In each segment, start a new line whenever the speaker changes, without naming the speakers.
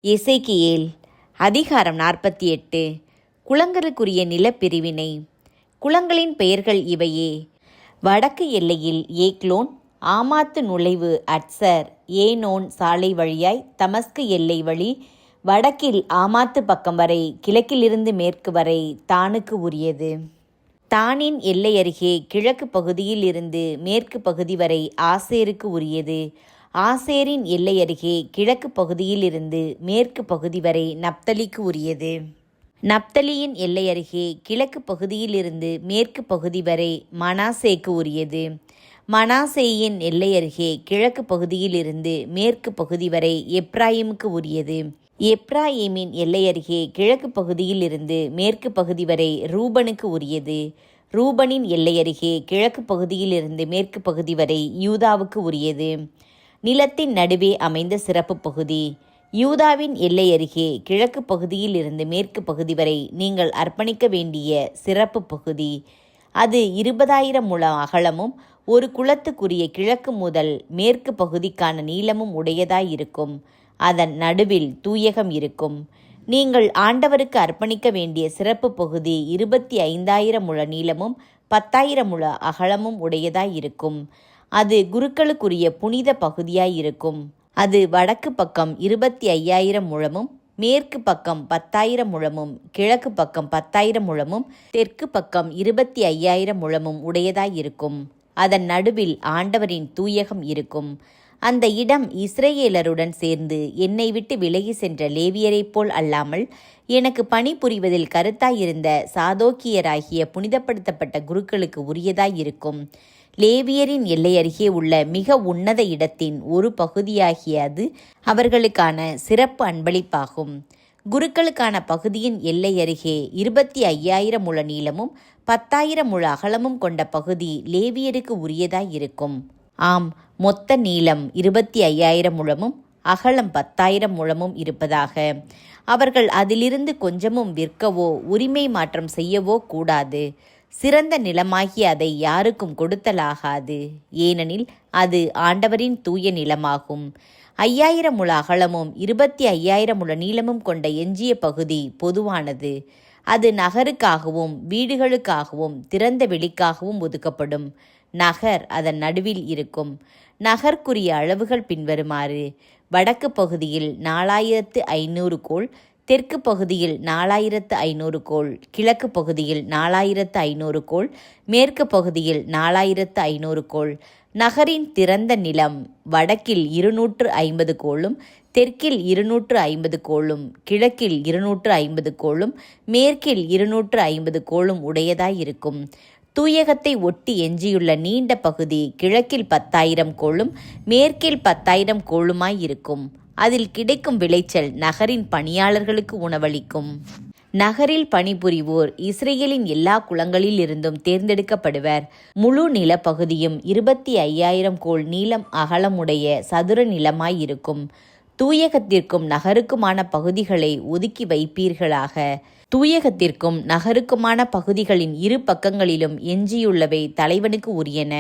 எசேக்கியேல் அதிகாரம் 48. குளங்களுக்குரிய நிலப்பிரிவினை. குளங்களின் பெயர்கள் இவையே: வடக்கு எல்லையில் ஏக்லோன், ஆமாத்து நுழைவு அட்சர், ஏனோன் சாலை வழியாய் தமஸ்கு எல்லை வழி வடக்கில் ஆமாத்து பக்கம் வரை, கிழக்கிலிருந்து மேற்கு வரை தானுக்கு உரியது. தானின் எல்லை அருகே கிழக்கு பகுதியில் இருந்து மேற்கு பகுதி வரை ஆசேருக்கு உரியது. ஆசேரின் எல்லை அருகே கிழக்கு பகுதியில் இருந்து மேற்கு பகுதி வரை நப்தலிக்கு உரியது. நப்தலியின் எல்லை அருகே கிழக்கு பகுதியில் இருந்து மேற்கு பகுதி வரை மனாசேக்கு உரியது. மனாசேயின் எல்லை அருகே கிழக்கு பகுதியில் இருந்து மேற்கு பகுதி வரை எப்ராயிமுக்கு உரியது. எப்ராயிமின் எல்லை அருகே கிழக்கு பகுதியில் இருந்து மேற்கு பகுதி வரை ரூபனுக்கு உரியது. ரூபனின் எல்லை அருகே கிழக்கு பகுதியில் இருந்து மேற்கு பகுதி வரை யூதாவுக்கு உரியது. நிலத்தின் நடுவே அமைந்த சிறப்பு பகுதி. யூதாவின் எல்லை அருகே கிழக்கு பகுதியில் இருந்து மேற்கு பகுதி வரை நீங்கள் அர்ப்பணிக்க வேண்டிய சிறப்பு பகுதி. அது 20,000 முழம் அகலமும் ஒரு குளத்துக்குரிய கிழக்கு முதல் மேற்கு பகுதிக்கான நீளமும் உடையதாயிருக்கும். அதன் நடுவில் தூயகம் இருக்கும். நீங்கள் ஆண்டவருக்கு அர்ப்பணிக்க வேண்டிய சிறப்பு பகுதி 25,000 முழ நீளமும் 10,000 முழ அகலமும் உடையதாயிருக்கும். அது குருக்களுக்குரிய புனித பகுதியாயிருக்கும். அது வடக்கு பக்கம் 25,000 முழமும், மேற்கு பக்கம் 10,000 முழமும், கிழக்கு பக்கம் 10,000 முழமும், தெற்கு பக்கம் 25,000 முழமும் உடையதாயிருக்கும். அதன் நடுவில் ஆண்டவரின் தூயகம் இருக்கும். அந்த இடம் இஸ்ரேலருடன் சேர்ந்து என்னை விட்டு விலகி சென்ற லேவியரைப் போல் அல்லாமல், எனக்கு பணி புரிவதில் கருத்தாயிருந்த சாதோக்கியராகிய புனிதப்படுத்தப்பட்ட குருக்களுக்கு உரியதாயிருக்கும். லேவியரின் எல்லை அருகே உள்ள மிக உன்னத இடத்தின் ஒரு பகுதியாகிய அது அவர்களுக்கான சிறப்பு அன்பளிப்பாகும். குருக்களுக்கான பகுதியின் எல்லை அருகே 25,000 முழ நீளமும் 10,000 முழ அகலமும் கொண்ட பகுதி லேவியருக்கு உரியதாயிருக்கும். ஆம், மொத்த நீளம் 25,000 முழமும் அகலம் 10,000 முழமும் இருப்பதாக. அவர்கள் அதிலிருந்து கொஞ்சமும் விற்கவோ உரிமை மாற்றம் செய்யவோ கூடாது. சிறந்த நிலமாகிய அதை யாருக்கும் கொடுத்தலாகாது. ஏனெனில் அது ஆண்டவரின் தூய நிலமாகும். 5,000 முழ அகலமும் 25,000 முழ நீளமும் கொண்ட எஞ்சிய பகுதி பொதுவானது. அது நகருக்காகவும் வீடுகளுக்காகவும் திறந்த வெளிக்காகவும் ஒதுக்கப்படும். நகர் அதன் நடுவில் இருக்கும். நகர்க்குரிய அளவுகள் பின்வருமாறு: வடக்கு பகுதியில் 4,500 கோல், தெற்கு பகுதியில் 4,500 கோல், கிழக்கு பகுதியில் 4,500 கோல், மேற்கு பகுதியில் 4,500 கோல். நகரின் திறந்த நிலம் வடக்கில் 250 கோலும், தெற்கில் 250 கோலும், கிழக்கில் 250 கோலும், மேற்கில் 250 கோலும் உடையதாயிருக்கும். தூயகத்தை ஒட்டி எஞ்சியுள்ள நீண்ட பகுதி கிழக்கில் 10,000 கோலும், மேற்கில் 10,000 கோலுமாயிருக்கும். அதில் கிடைக்கும் விளைச்சல் நகரின் பணியாளர்களுக்கு உணவளிக்கும். நகரில் பணிபுரிவோர் இஸ்ரேலின் எல்லா குளங்களில் இருந்தும் தேர்ந்தெடுக்கப்படுவர். முழு நிலப்பகுதியும் 25,000 கோல் நீளம் அகலமுடைய சதுர நிலமாயிருக்கும். தூயகத்திற்கும் நகருக்குமான பகுதிகளை ஒதுக்கி வைப்பீர்களாக. தூயகத்திற்கும் நகருக்குமான பகுதிகளின் இரு பக்கங்களிலும் எஞ்சியுள்ளவை தலைவனுக்கு உரியன.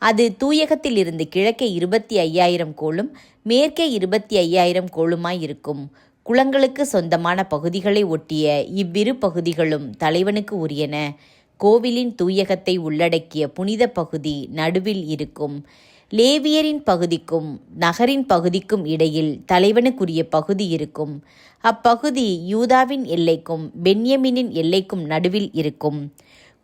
அது தூயகத்தில் இருந்து கிழக்கே 25,000 கோலும், மேற்கே 25,000 கோலுமாயிருக்கும். குளங்களுக்கு சொந்தமான பகுதிகளை ஒட்டிய இவ்விரு பகுதிகளும் தலைவனுக்கு உரியன. கோவிலின் தூயகத்தை உள்ளடக்கிய புனித பகுதி நடுவில் இருக்கும். லேவியரின் பகுதிக்கும் நகரின் பகுதிக்கும் இடையில் தலைவனுக்குரிய பகுதி இருக்கும். அப்பகுதி யூதாவின் எல்லைக்கும் பென்யமீனின் எல்லைக்கும் நடுவில் இருக்கும்.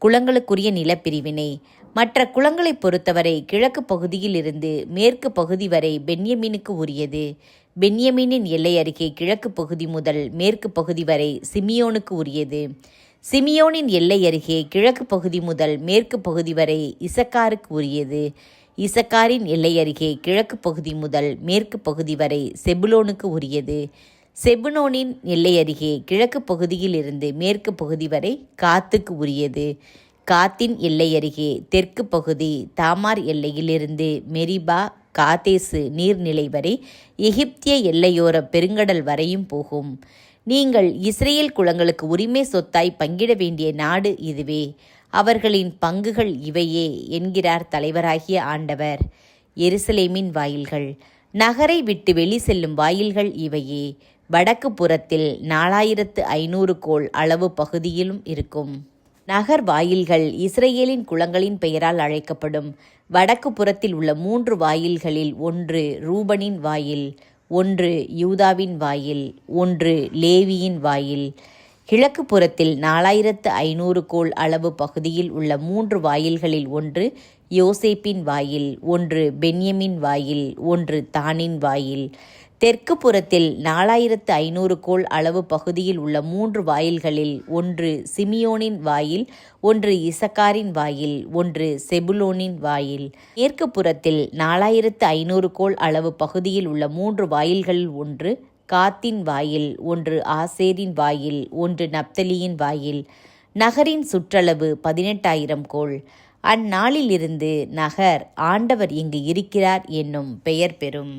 குளங்களுக்குரிய நிலப்பிரிவினை. மற்ற குளங்களை பொறுத்தவரை கிழக்கு பகுதியில் இருந்து மேற்கு பகுதி வரை பென்யமீனுக்கு உரியது. பென்யமீனின் எல்லை அருகே கிழக்கு பகுதி முதல் மேற்கு பகுதி வரை சிமியோனுக்கு உரியது. சிமியோனின் எல்லை அருகே கிழக்கு பகுதி முதல் மேற்கு பகுதி வரை இசக்காருக்கு உரியது. இசக்காரின் எல்லை அருகே கிழக்கு பகுதி முதல் மேற்கு பகுதி வரை செபுலோனுக்கு உரியது. செபுலோனின் எல்லை அருகே கிழக்கு பகுதியில் இருந்து மேற்கு பகுதி வரை காத்துக்கு உரியது. காத்தின் எல்லை அருகே தெற்கு பகுதி தாமார் எல்லையிலிருந்து மெரிபா காதேசு நீர்நிலை வரை எகிப்திய எல்லையோர பெருங்கடல் வரையும் போகும். நீங்கள் இஸ்ரேல் குளங்களுக்கு உரிமை சொத்தாய் பங்கிட வேண்டிய நாடு இதுவே. அவர்களின் பங்குகள் இவையே என்கிறார் தலைவராகிய ஆண்டவர். எருசலேமின் வாயில்கள். நகரை விட்டு வெளி செல்லும் வாயில்கள் இவையே. வடக்கு புறத்தில் 4500 கோல் அளவு பகுதியிலும் இருக்கும். நகர் வாயில்கள் இஸ்ரேலின் குளங்களின் பெயரால் அழைக்கப்படும். வடக்கு புறத்தில் உள்ள 3 வாயில்களில் ஒன்று ரூபனின் வாயில், ஒன்று யூதாவின் வாயில், ஒன்று லேவியின் வாயில். கிழக்கு புறத்தில் 4500 கோல் அளவு பகுதியில் உள்ள 3 வாயில்களில் ஒன்று யோசேப்பின் வாயில், ஒன்று பென்யமின் வாயில், ஒன்று தானின் வாயில். தெற்கு புறத்தில் 4500 கோல் அளவு பகுதியில் உள்ள 3 வாயில்களில் ஒன்று சிமியோனின் வாயில், ஒன்று இசக்காரின் வாயில், ஒன்று செபுலோனின் வாயில். மேற்கு புறத்தில் 4500 கோல் அளவு பகுதியில் உள்ள 3 வாயில்களில் ஒன்று காத்தின் வாயில், ஒன்று ஆசேரின் வாயில், ஒன்று நப்தலியின் வாயில். நகரின் சுற்றளவு 18,000 கோல். அந்நாளிலிருந்து நகர் ஆண்டவர் இங்கு இருக்கிறார் என்னும் பெயர் பெறும்.